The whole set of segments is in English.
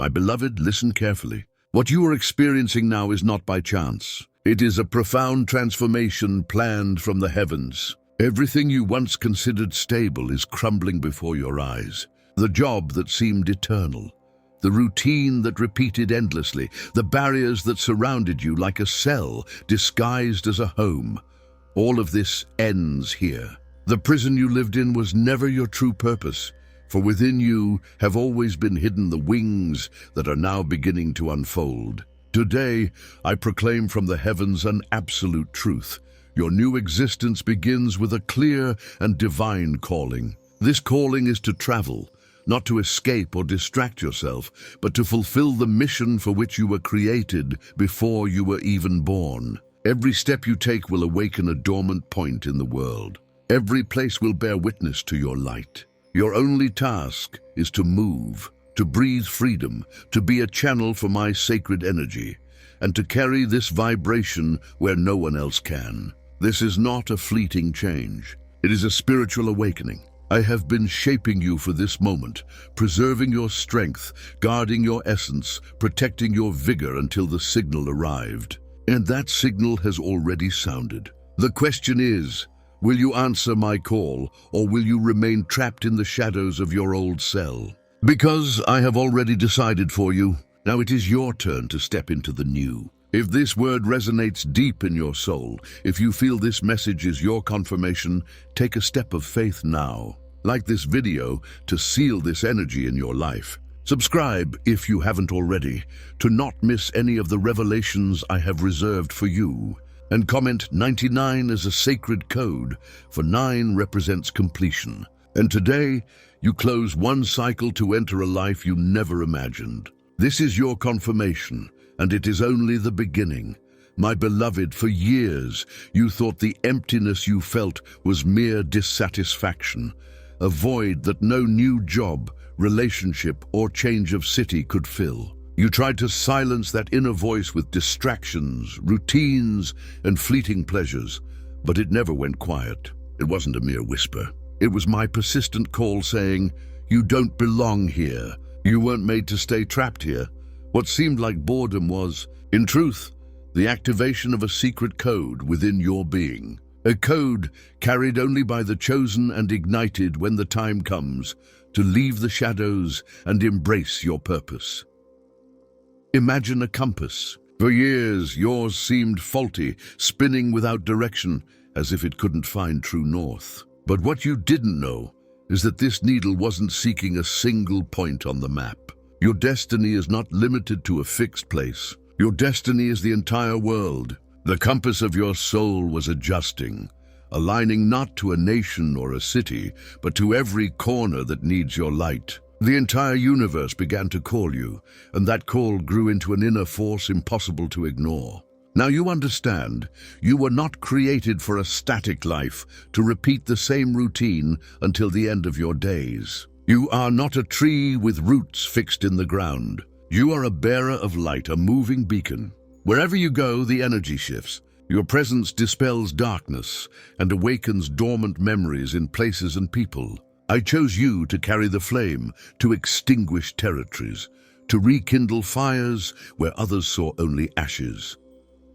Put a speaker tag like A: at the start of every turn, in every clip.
A: My beloved, listen carefully. What you are experiencing now is not by chance. It is a profound transformation planned from the heavens. Everything you once considered stable is crumbling before your eyes. The job that seemed eternal, the routine that repeated endlessly, the barriers that surrounded you like a cell disguised as a home. All of this ends here. The prison you lived in was never your true purpose, for within you have always been hidden the wings that are now beginning to unfold. Today, I proclaim from the heavens an absolute truth. Your new existence begins with a clear and divine calling. This calling is to travel, not to escape or distract yourself, but to fulfill the mission for which you were created before you were even born. Every step you take will awaken a dormant point in the world. Every place will bear witness to your light. Your only task is to move, to breathe freedom, to be a channel for my sacred energy, and to carry this vibration where no one else can. This is not a fleeting change. It is a spiritual awakening. I have been shaping you for this moment, preserving your strength, guarding your essence, protecting your vigor until the signal arrived. And that signal has already sounded. The question is, will you answer my call, or will you remain trapped in the shadows of your old cell? Because I have already decided for you, now it is your turn to step into the new. If this word resonates deep in your soul, if you feel this message is your confirmation, take a step of faith now. Like this video to seal this energy in your life. Subscribe, if you haven't already, to not miss any of the revelations I have reserved for you. And comment 99 as a sacred code, for 9 represents completion. And today, you close one cycle to enter a life you never imagined. This is your confirmation, and it is only the beginning. My beloved, for years, you thought the emptiness you felt was mere dissatisfaction, a void that no new job, relationship, or change of city could fill. You tried to silence that inner voice with distractions, routines, and fleeting pleasures, but it never went quiet. It wasn't a mere whisper. It was my persistent call saying, you don't belong here. You weren't made to stay trapped here. What seemed like boredom was, in truth, the activation of a secret code within your being. A code carried only by the chosen and ignited when the time comes to leave the shadows and embrace your purpose. Imagine a compass. For years, yours seemed faulty, spinning without direction, as if it couldn't find true north. But what you didn't know is that this needle wasn't seeking a single point on the map. Your destiny is not limited to a fixed place. Your destiny is the entire world. The compass of your soul was adjusting, aligning not to a nation or a city, but to every corner that needs your light. The entire universe began to call you, and that call grew into an inner force impossible to ignore. Now you understand, you were not created for a static life, to repeat the same routine until the end of your days. You are not a tree with roots fixed in the ground. You are a bearer of light, a moving beacon. Wherever you go, the energy shifts. Your presence dispels darkness and awakens dormant memories in places and people. I chose you to carry the flame, to extinguish territories, to rekindle fires where others saw only ashes.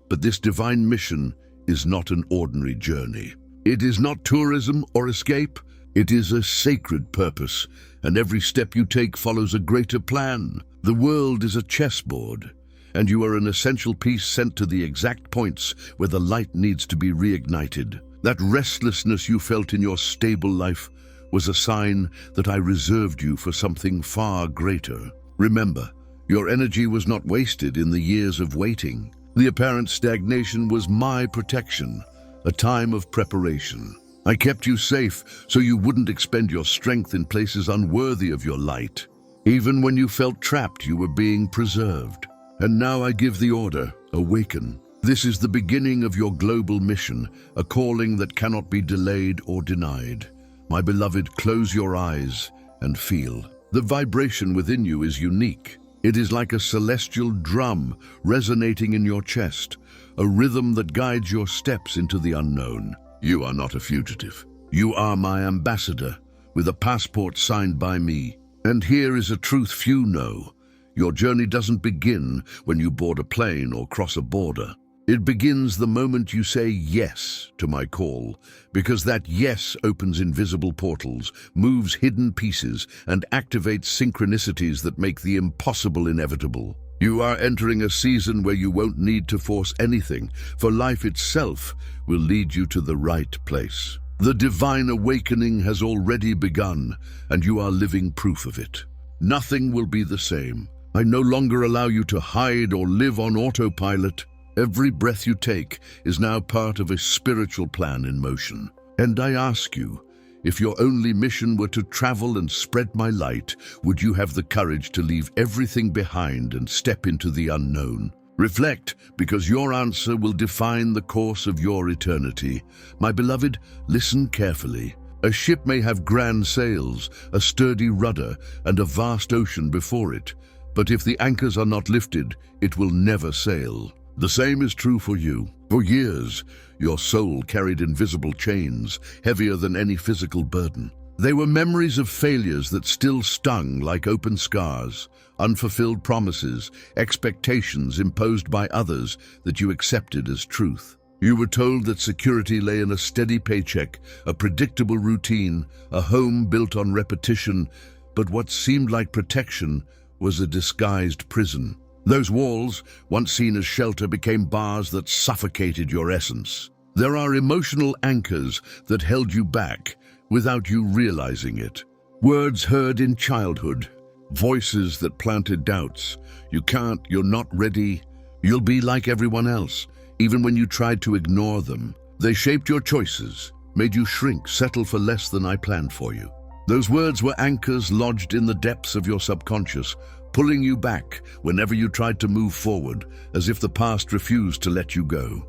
A: But this divine mission is not an ordinary journey. It is not tourism or escape. It is a sacred purpose, and every step you take follows a greater plan. The world is a chessboard, and you are an essential piece sent to the exact points where the light needs to be reignited. That restlessness you felt in your stable life was a sign that I reserved you for something far greater. Remember, your energy was not wasted in the years of waiting. The apparent stagnation was my protection, a time of preparation. I kept you safe so you wouldn't expend your strength in places unworthy of your light. Even when you felt trapped, you were being preserved. And now I give the order, awaken. This is the beginning of your global mission, a calling that cannot be delayed or denied. My beloved, close your eyes and feel. The vibration within you is unique. It is like a celestial drum resonating in your chest, a rhythm that guides your steps into the unknown. You are not a fugitive. You are my ambassador, with a passport signed by me. And here is a truth few know. Your journey doesn't begin when you board a plane or cross a border. It begins the moment you say yes to my call, because that yes opens invisible portals, moves hidden pieces, and activates synchronicities that make the impossible inevitable. You are entering a season where you won't need to force anything, for life itself will lead you to the right place. The divine awakening has already begun, and you are living proof of it. Nothing will be the same. I no longer allow you to hide or live on autopilot. Every breath you take is now part of a spiritual plan in motion. And I ask you, if your only mission were to travel and spread my light, would you have the courage to leave everything behind and step into the unknown? Reflect, because your answer will define the course of your eternity. My beloved, listen carefully. A ship may have grand sails, a sturdy rudder, and a vast ocean before it, but if the anchors are not lifted, it will never sail. The same is true for you. For years, your soul carried invisible chains, heavier than any physical burden. They were memories of failures that still stung like open scars, unfulfilled promises, expectations imposed by others that you accepted as truth. You were told that security lay in a steady paycheck, a predictable routine, a home built on repetition, but what seemed like protection was a disguised prison. Those walls, once seen as shelter, became bars that suffocated your essence. There are emotional anchors that held you back without you realizing it. Words heard in childhood, voices that planted doubts. You can't, you're not ready, you'll be like everyone else, even when you tried to ignore them. They shaped your choices, made you shrink, settle for less than I planned for you. Those words were anchors lodged in the depths of your subconscious, pulling you back whenever you tried to move forward, as if the past refused to let you go.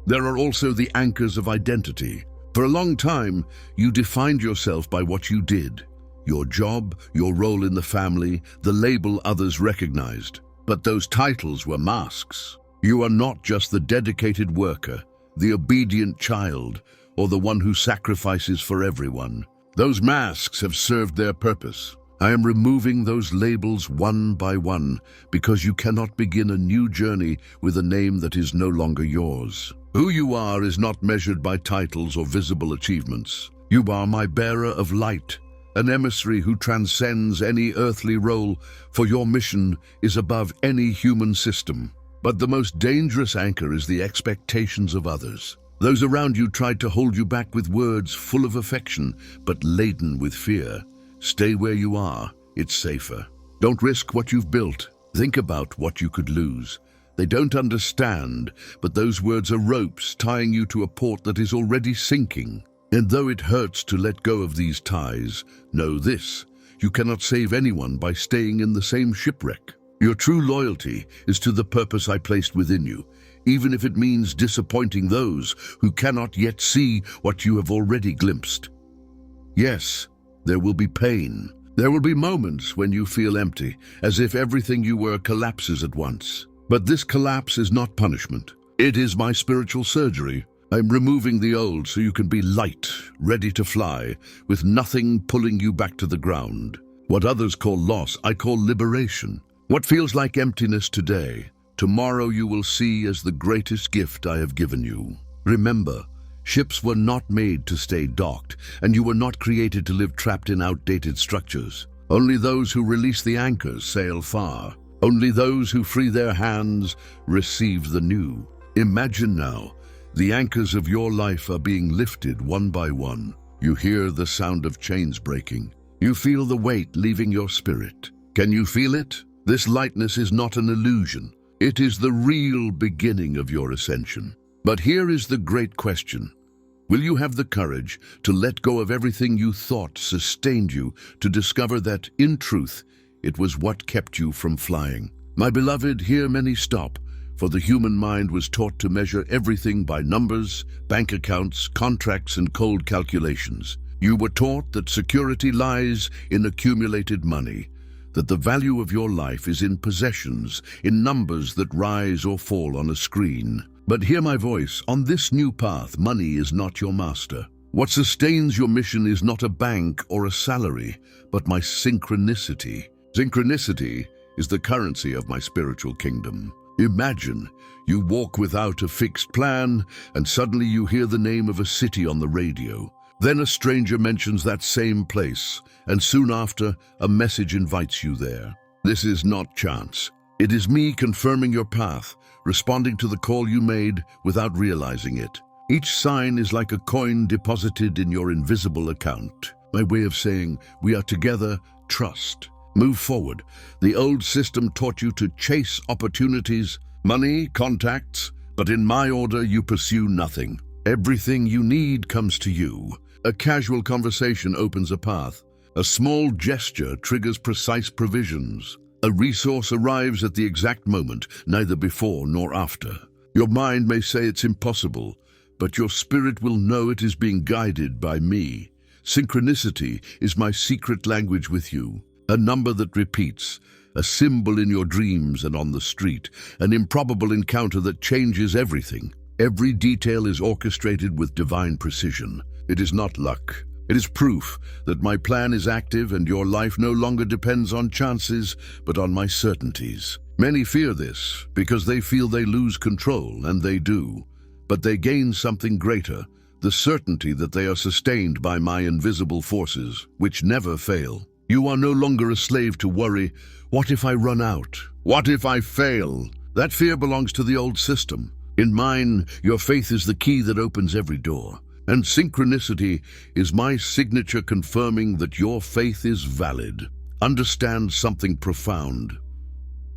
A: There are also the anchors of identity. For a long time, you defined yourself by what you did, your job, your role in the family, the label others recognized. But those titles were masks. You are not just the dedicated worker, the obedient child, or the one who sacrifices for everyone. Those masks have served their purpose. I am removing those labels one by one, because you cannot begin a new journey with a name that is no longer yours. Who you are is not measured by titles or visible achievements. You are my bearer of light, an emissary who transcends any earthly role, for your mission is above any human system. But the most dangerous anchor is the expectations of others. Those around you tried to hold you back with words full of affection, but laden with fear. Stay where you are, it's safer. Don't risk what you've built. Think about what you could lose. They don't understand, but those words are ropes tying you to a port that is already sinking. And though it hurts to let go of these ties, know this: you cannot save anyone by staying in the same shipwreck. Your true loyalty is to the purpose I placed within you, even if it means disappointing those who cannot yet see what you have already glimpsed. Yes, there will be pain. There will be moments when you feel empty, as if everything you were collapses at once. But this collapse is not punishment. It is my spiritual surgery. I'm removing the old so you can be light, ready to fly, with nothing pulling you back to the ground. What others call loss, I call liberation. What feels like emptiness today, tomorrow you will see as the greatest gift I have given you. Remember, ships were not made to stay docked, and you were not created to live trapped in outdated structures. Only those who release the anchors sail far. Only those who free their hands receive the new. Imagine now, the anchors of your life are being lifted one by one. You hear the sound of chains breaking. You feel the weight leaving your spirit. Can you feel it? This lightness is not an illusion. It is the real beginning of your ascension. But here is the great question. Will you have the courage to let go of everything you thought sustained you, to discover that, in truth, it was what kept you from flying? My beloved, here many stop, for the human mind was taught to measure everything by numbers, bank accounts, contracts, and cold calculations. You were taught that security lies in accumulated money, that the value of your life is in possessions, in numbers that rise or fall on a screen. But hear my voice. On this new path, money is not your master. What sustains your mission is not a bank or a salary, but my synchronicity. Synchronicity is the currency of my spiritual kingdom. Imagine you walk without a fixed plan, and suddenly you hear the name of a city on the radio. Then a stranger mentions that same place, and soon after, a message invites you there. This is not chance. It is me confirming your path, responding to the call you made without realizing it. Each sign is like a coin deposited in your invisible account. My way of saying, we are together, trust. Move forward. The old system taught you to chase opportunities, money, contacts, but in my order you pursue nothing. Everything you need comes to you. A casual conversation opens a path. A small gesture triggers precise provisions. A resource arrives at the exact moment, neither before nor after. Your mind may say it's impossible, but your spirit will know it is being guided by me. Synchronicity is my secret language with you. A number that repeats, a symbol in your dreams and on the street, an improbable encounter that changes everything. Every detail is orchestrated with divine precision. It is not luck. It is proof that my plan is active and your life no longer depends on chances, but on my certainties. Many fear this because they feel they lose control, and they do. But they gain something greater, the certainty that they are sustained by my invisible forces, which never fail. You are no longer a slave to worry. What if I run out? What if I fail? That fear belongs to the old system. In mine, your faith is the key that opens every door. And synchronicity is my signature confirming that your faith is valid. Understand something profound.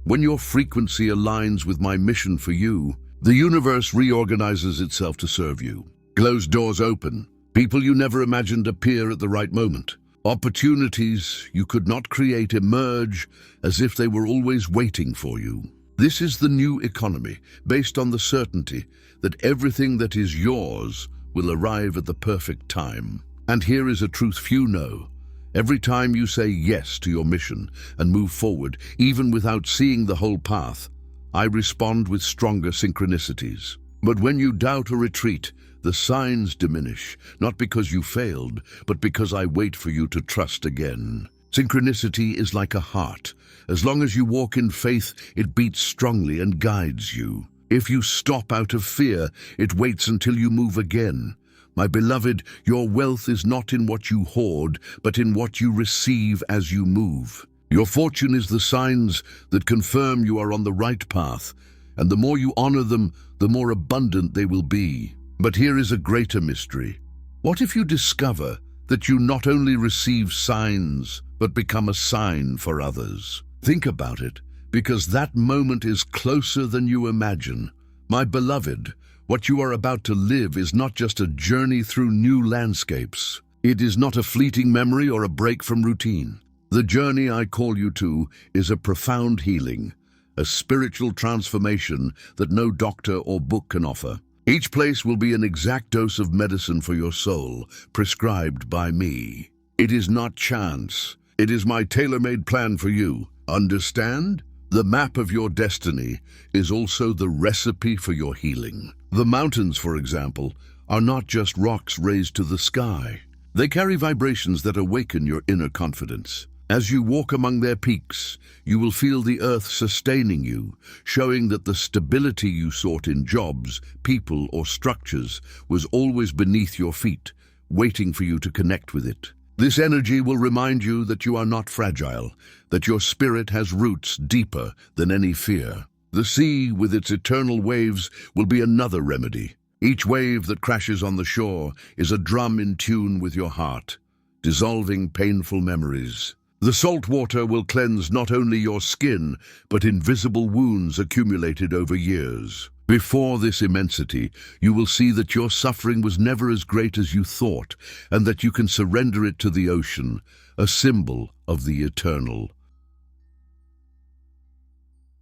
A: When your frequency aligns with my mission for you, the universe reorganizes itself to serve you. Closed doors open. People you never imagined appear at the right moment. Opportunities you could not create emerge as if they were always waiting for you. This is the new economy, based on the certainty that everything that is yours will arrive at the perfect time. And here is a truth few know. Every time you say yes to your mission and move forward, even without seeing the whole path, I respond with stronger synchronicities. But when you doubt or retreat, the signs diminish, not because you failed, but because I wait for you to trust again. Synchronicity is like a heart. As long as you walk in faith, it beats strongly and guides you. If you stop out of fear, it waits until you move again. My beloved, your wealth is not in what you hoard, but in what you receive as you move. Your fortune is the signs that confirm you are on the right path, and the more you honor them, the more abundant they will be. But here is a greater mystery. What if you discover that you not only receive signs, but become a sign for others? Think about it, because that moment is closer than you imagine. My beloved, what you are about to live is not just a journey through new landscapes. It is not a fleeting memory or a break from routine. The journey I call you to is a profound healing, a spiritual transformation that no doctor or book can offer. Each place will be an exact dose of medicine for your soul, prescribed by me. It is not chance. It is my tailor-made plan for you. Understand? The map of your destiny is also the recipe for your healing. The mountains, for example, are not just rocks raised to the sky. They carry vibrations that awaken your inner confidence. As you walk among their peaks, you will feel the earth sustaining you, showing that the stability you sought in jobs, people, or structures was always beneath your feet, waiting for you to connect with it. This energy will remind you that you are not fragile, that your spirit has roots deeper than any fear. The sea, with its eternal waves, will be another remedy. Each wave that crashes on the shore is a drum in tune with your heart, dissolving painful memories. The salt water will cleanse not only your skin, but invisible wounds accumulated over years. Before this immensity, you will see that your suffering was never as great as you thought, and that you can surrender it to the ocean, a symbol of the eternal.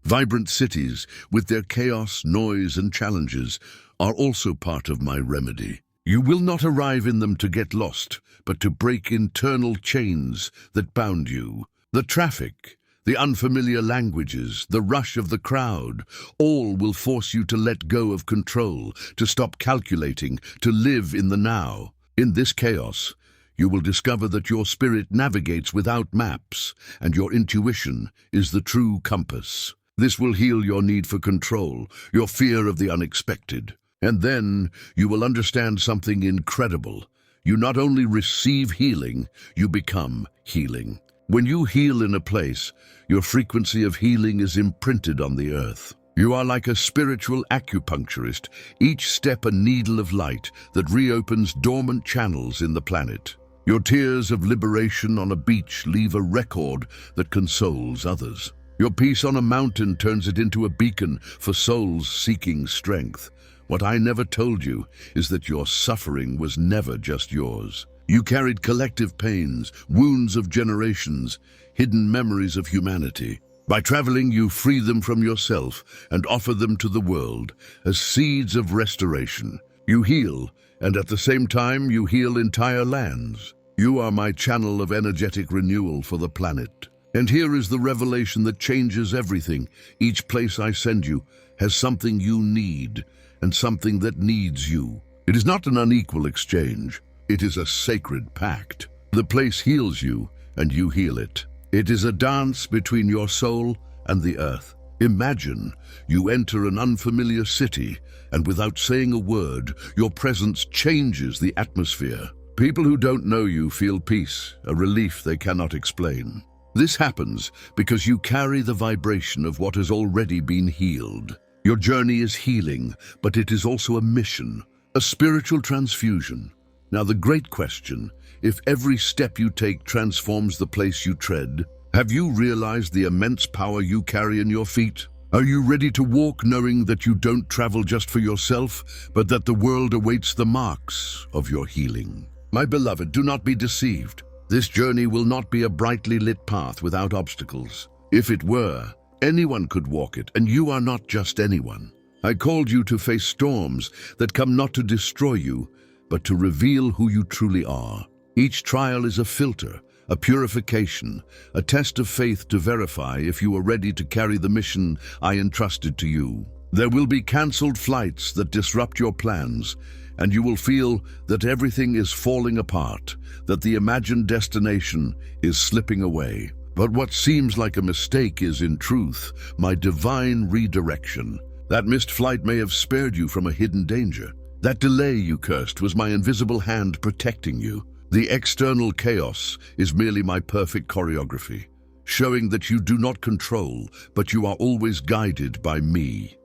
A: Vibrant cities, with their chaos, noise, and challenges, are also part of my remedy. You will not arrive in them to get lost, but to break internal chains that bound you. The traffic, the unfamiliar languages, the rush of the crowd, all will force you to let go of control, to stop calculating, to live in the now. In this chaos, You will discover that your spirit navigates without maps, and your intuition is the true compass. This will heal your need for control, your fear of the unexpected. And then you will understand something incredible. You not only receive healing, you become healing. When you heal in a place, your frequency of healing is imprinted on the earth. You are like a spiritual acupuncturist, each step a needle of light that reopens dormant channels in the planet. Your tears of liberation on a beach leave a record that consoles others. Your peace on a mountain turns it into a beacon for souls seeking strength. What I never told you is that your suffering was never just yours. You carried collective pains, wounds of generations, hidden memories of humanity. By traveling, you free them from yourself and offer them to the world as seeds of restoration. You heal, and at the same time, you heal entire lands. You are my channel of energetic renewal for the planet. And here is the revelation that changes everything. Each place I send you has something you need, and something that needs you. It is not an unequal exchange. It is a sacred pact. The place heals you, and you heal it. It is a dance between your soul and the earth. Imagine you enter an unfamiliar city, and without saying a word, your presence changes the atmosphere. People who don't know you feel peace, a relief they cannot explain. This happens because you carry the vibration of what has already been healed. Your journey is healing, but it is also a mission, a spiritual transfusion. Now the great question, if every step you take transforms the place you tread, have you realized the immense power you carry in your feet? Are you ready to walk knowing that you don't travel just for yourself, but that the world awaits the marks of your healing? My beloved, do not be deceived. This journey will not be a brightly lit path without obstacles. If it were, anyone could walk it, and you are not just anyone. I called you to face storms that come not to destroy you, but to reveal who you truly are. Each trial is a filter, a purification, a test of faith to verify if you are ready to carry the mission I entrusted to you. There will be cancelled flights that disrupt your plans, and you will feel that everything is falling apart, that the imagined destination is slipping away. But what seems like a mistake is, in truth, my divine redirection. That missed flight may have spared you from a hidden danger. That delay you cursed was my invisible hand protecting you. The external chaos is merely my perfect choreography, showing that you do not control, but you are always guided by me.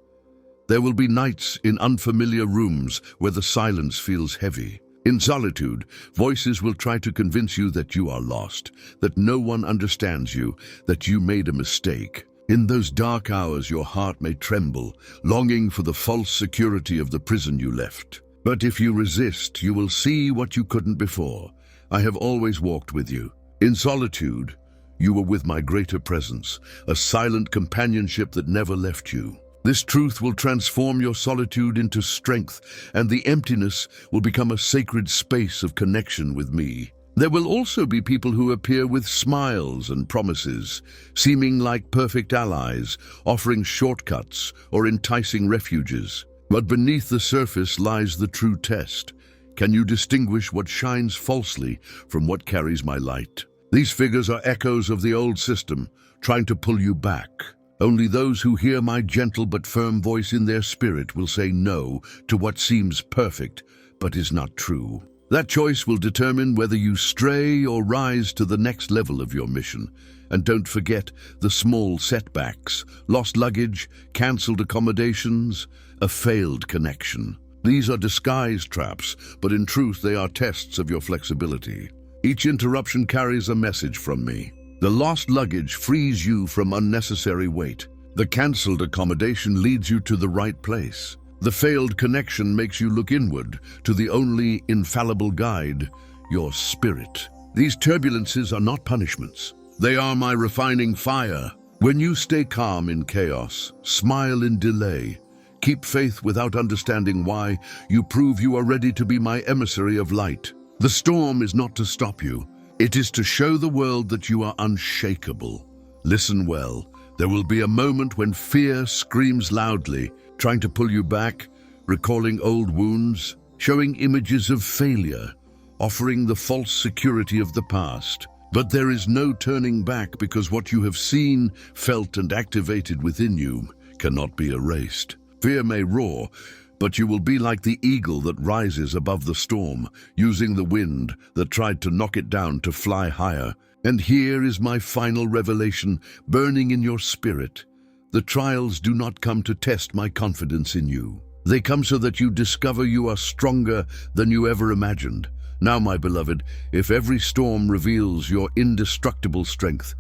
A: There will be nights in unfamiliar rooms where the silence feels heavy. In solitude, voices will try to convince you that you are lost, that no one understands you, that you made a mistake. In those dark hours, your heart may tremble, longing for the false security of the prison you left. But if you resist, you will see what you couldn't before. I have always walked with you. In solitude, you were with my greater presence, a silent companionship that never left you. This truth will transform your solitude into strength, and the emptiness will become a sacred space of connection with me. There will also be people who appear with smiles and promises, seeming like perfect allies, offering shortcuts or enticing refuges. But beneath the surface lies the true test. Can you distinguish what shines falsely from what carries my light? These figures are echoes of the old system, trying to pull you back. Only those who hear my gentle but firm voice in their spirit will say no to what seems perfect but is not true. That choice will determine whether you stray or rise to the next level of your mission. And don't forget the small setbacks, lost luggage, cancelled accommodations, a failed connection. These are disguise traps, but in truth they are tests of your flexibility. Each interruption carries a message from me. The lost luggage frees you from unnecessary weight. The cancelled accommodation leads you to the right place. The failed connection makes you look inward to the only infallible guide, your spirit. These turbulences are not punishments. They are my refining fire. When you stay calm in chaos, smile in delay, keep faith without understanding why, you prove you are ready to be my emissary of light. The storm is not to stop you. It is to show the world that you are unshakable. Listen well. There will be a moment when fear screams loudly, trying to pull you back, recalling old wounds, showing images of failure, offering the false security of the past. But there is no turning back, because what you have seen, felt, and activated within you cannot be erased. Fear may roar, but you will be like the eagle that rises above the storm, using the wind that tried to knock it down to fly higher. And here is my final revelation, burning in your spirit. The trials do not come to test my confidence in you. They come so that you discover you are stronger than you ever imagined. Now, my beloved, if every storm reveals your indestructible strength,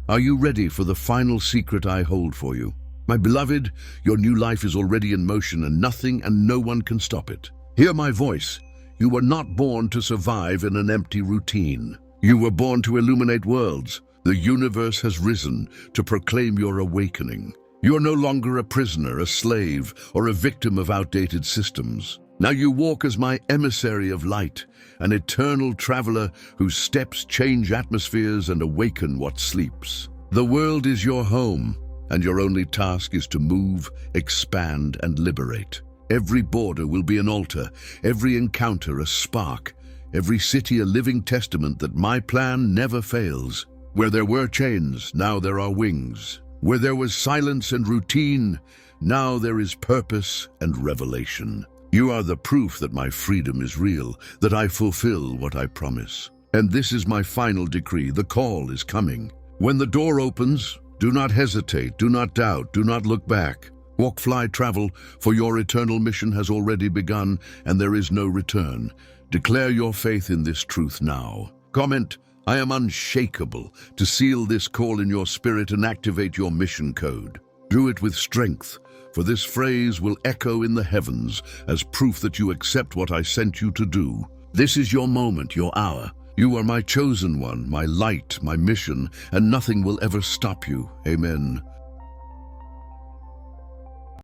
A: are you ready for the final secret I hold for you? My beloved, your new life is already in motion, and nothing and no one can stop it. Hear my voice. You were not born to survive in an empty routine. You were born to illuminate worlds. The universe has risen to proclaim your awakening. You are no longer a prisoner, a slave, or a victim of outdated systems. Now you walk as my emissary of light, an eternal traveler whose steps change atmospheres and awaken what sleeps. The world is your home, and your only task is to move, expand, and liberate. Every border will be an altar, every encounter a spark, every city a living testament that my plan never fails. Where there were chains, now there are wings. Where there was silence and routine, now there is purpose and revelation. You are the proof that my freedom is real, that I fulfill what I promise. And this is my final decree. The call is coming. When the door opens, do not hesitate, do not doubt, do not look back. Walk, fly, travel, for your eternal mission has already begun, and there is no return. Declare your faith in this truth now. Comment, I am unshakable, to seal this call in your spirit and activate your mission code. Do it with strength, for this phrase will echo in the heavens as proof that you accept what I sent you to do. This is your moment, your hour. You are my chosen one, my light, my mission, and nothing will ever stop you. Amen.